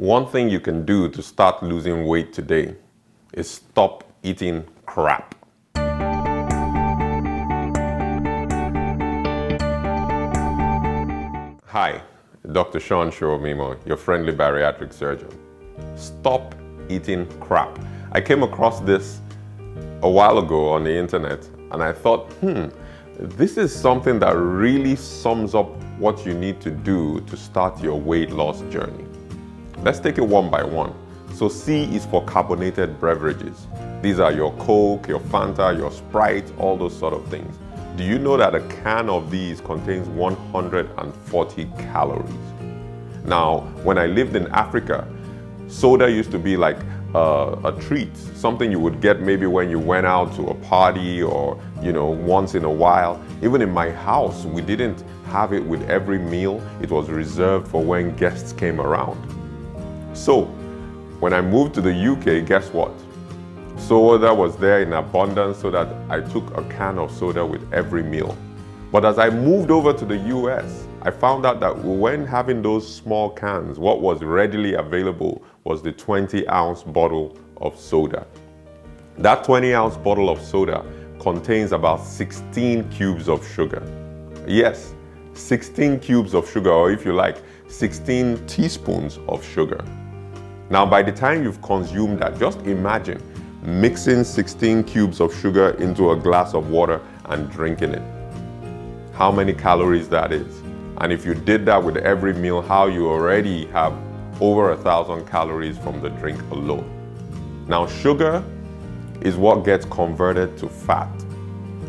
One thing you can do to start losing weight today is stop eating crap. Hi, Dr. Sowemimo, your friendly bariatric surgeon. Stop eating crap. I came across this a while ago on the internet and I thought, this is something that really sums up what you need to do to start your weight loss journey. Let's take it one by one. So C is for carbonated beverages. These are your Coke, your Fanta, your Sprite, all those sort of things. Do you know that a can of these contains 140 calories? Now, when I lived in Africa, soda used to be like a treat, something you would get maybe when you went out to a party or, once in a while. Even in my house, we didn't have it with every meal. It was reserved for when guests came around. So, when I moved to the UK, guess what? Soda was there in abundance, so that I took a can of soda with every meal. But as I moved over to the US, I found out that when having those small cans, what was readily available was the 20-ounce bottle of soda. That 20-ounce bottle of soda contains about 16 cubes of sugar. Yes, 16 cubes of sugar, or if you like, 16 teaspoons of sugar. Now, by the time you've consumed that, just imagine mixing 16 cubes of sugar into a glass of water and drinking it. How many calories that is. And if you did that with every meal, how you already have over 1,000 calories from the drink alone. Now, sugar is what gets converted to fat.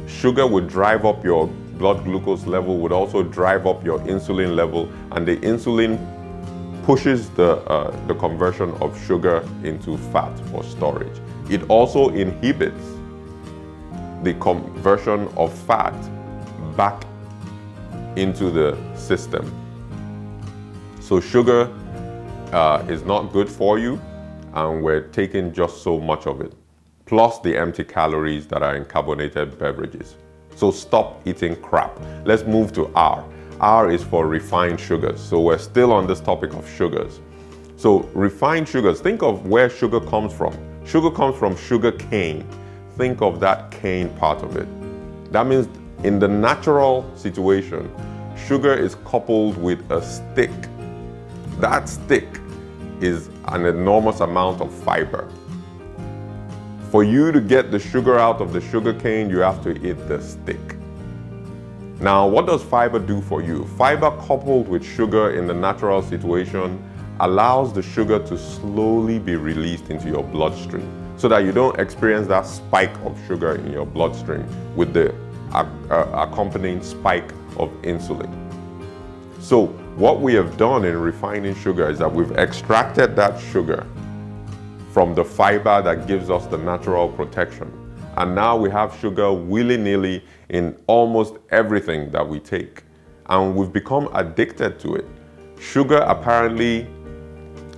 Sugar would drive up your blood glucose level, would also drive up your insulin level, and the insulin pushes the conversion of sugar into fat for storage. It also inhibits the conversion of fat back into the system. So sugar is not good for you, and we're taking just so much of it, plus the empty calories that are in carbonated beverages. So stop eating crap. Let's move to R. R is for refined sugars. So we're still on this topic of sugars. So refined sugars, think of where sugar comes from. Sugar comes from sugar cane. Think of that cane part of it. That means in the natural situation, sugar is coupled with a stick. That stick is an enormous amount of fiber. For you to get the sugar out of the sugar cane, you have to eat the stick. Now, what does fiber do for you? Fiber coupled with sugar in the natural situation allows the sugar to slowly be released into your bloodstream so that you don't experience that spike of sugar in your bloodstream with the accompanying spike of insulin. So what we have done in refining sugar is that we've extracted that sugar from the fiber that gives us the natural protection. And now we have sugar willy-nilly in almost everything that we take. And we've become addicted to it. Sugar apparently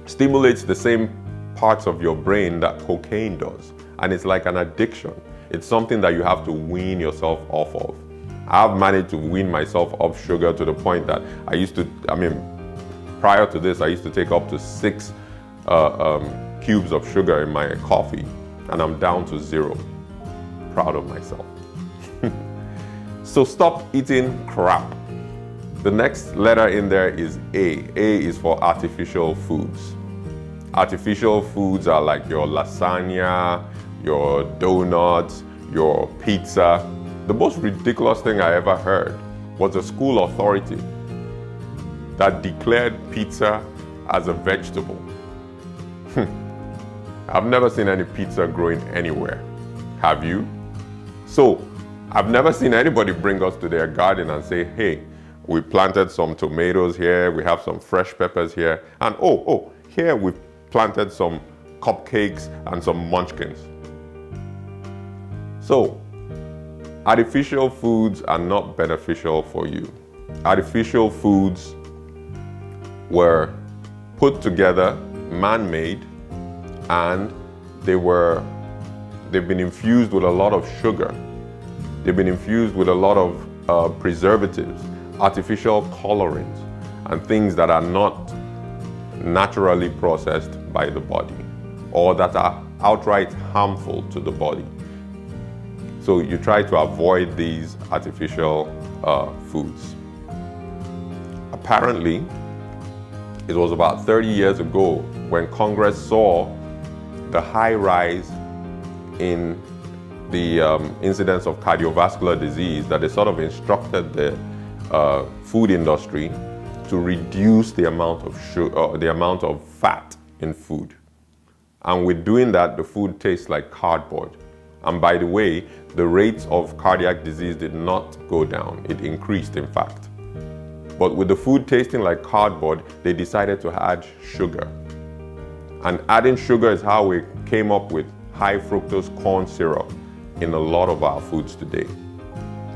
stimulates the same parts of your brain that cocaine does. And it's like an addiction. It's something that you have to wean yourself off of. I've managed to wean myself off sugar to the point that prior to this, I used to take up to 6 cubes of sugar in my coffee, and I'm down to 0. Proud of myself. So stop eating crap. The next letter in there is A. A is for artificial foods. Artificial foods are like your lasagna, your donuts, your pizza. The most ridiculous thing I ever heard was a school authority that declared pizza as a vegetable. I've never seen any pizza growing anywhere. Have you? So, I've never seen anybody bring us to their garden and say, hey, we planted some tomatoes here, we have some fresh peppers here, and here we've planted some cupcakes and some munchkins. So, artificial foods are not beneficial for you. Artificial foods were put together, man-made, and they've been infused with a lot of sugar. They've been infused with a lot of preservatives, artificial colorants, and things that are not naturally processed by the body or that are outright harmful to the body. So you try to avoid these artificial foods. Apparently, it was about 30 years ago when Congress saw the high rise in the incidence of cardiovascular disease that they sort of instructed the food industry to reduce the amount of sugar, the amount of fat in food. And with doing that, the food tastes like cardboard. And by the way, the rates of cardiac disease did not go down. It increased, in fact. But with the food tasting like cardboard, they decided to add sugar. And adding sugar is how we came up with high fructose corn syrup in a lot of our foods today.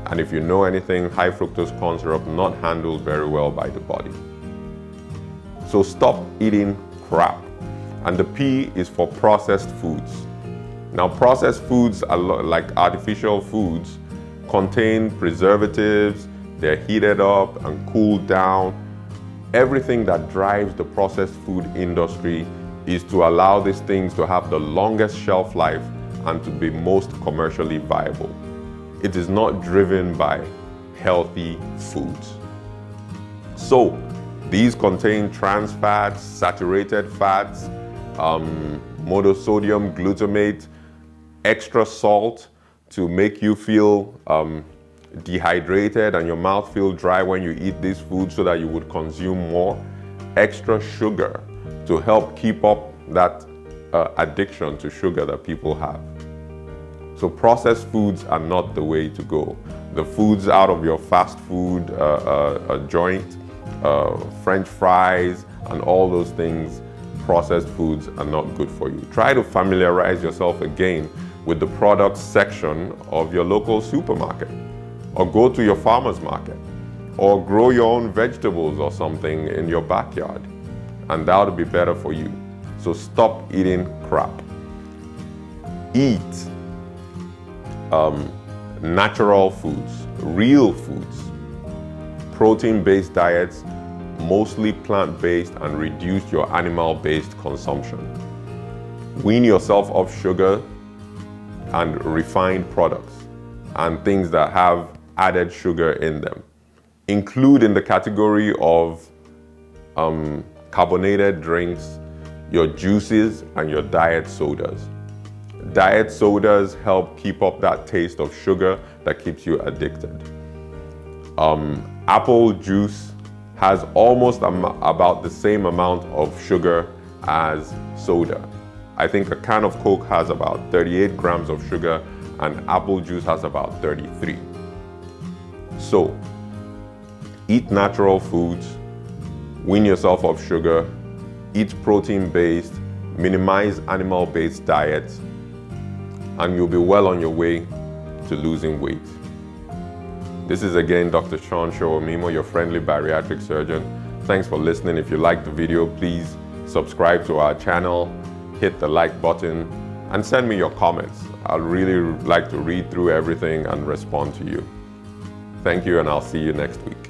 And if you know anything, high fructose corn syrup not handled very well by the body. So stop eating crap. And the P is for processed foods. Now, processed foods, like artificial foods, contain preservatives, they're heated up and cooled down. Everything that drives the processed food industry is to allow these things to have the longest shelf life and to be most commercially viable. It is not driven by healthy foods. So, these contain trans fats, saturated fats, monosodium glutamate, extra salt to make you feel dehydrated and your mouth feel dry when you eat these foods so that you would consume more, extra sugar to help keep up that addiction to sugar that people have. So processed foods are not the way to go. The foods out of your fast food joint, French fries and all those things, processed foods are not good for you. Try to familiarize yourself again with the products section of your local supermarket, or go to your farmer's market, or grow your own vegetables or something in your backyard, and that would be better for you. So stop eating crap. Eat natural foods, real foods, protein-based diets, mostly plant-based, and reduce your animal-based consumption. Wean yourself off sugar and refined products and things that have added sugar in them. Include in the category of carbonated drinks your juices and your diet sodas. Diet sodas help keep up that taste of sugar that keeps you addicted. Apple juice has almost about the same amount of sugar as soda. I think a can of Coke has about 38 grams of sugar and apple juice has about 33. So, eat natural foods, wean yourself off sugar, eat protein-based, minimize animal-based diets, and you'll be well on your way to losing weight. This is again Dr. Sowemimo, your friendly bariatric surgeon. Thanks for listening. If you liked the video, please subscribe to our channel, hit the like button, and send me your comments. I'll really like to read through everything and respond to you. Thank you, and I'll see you next week.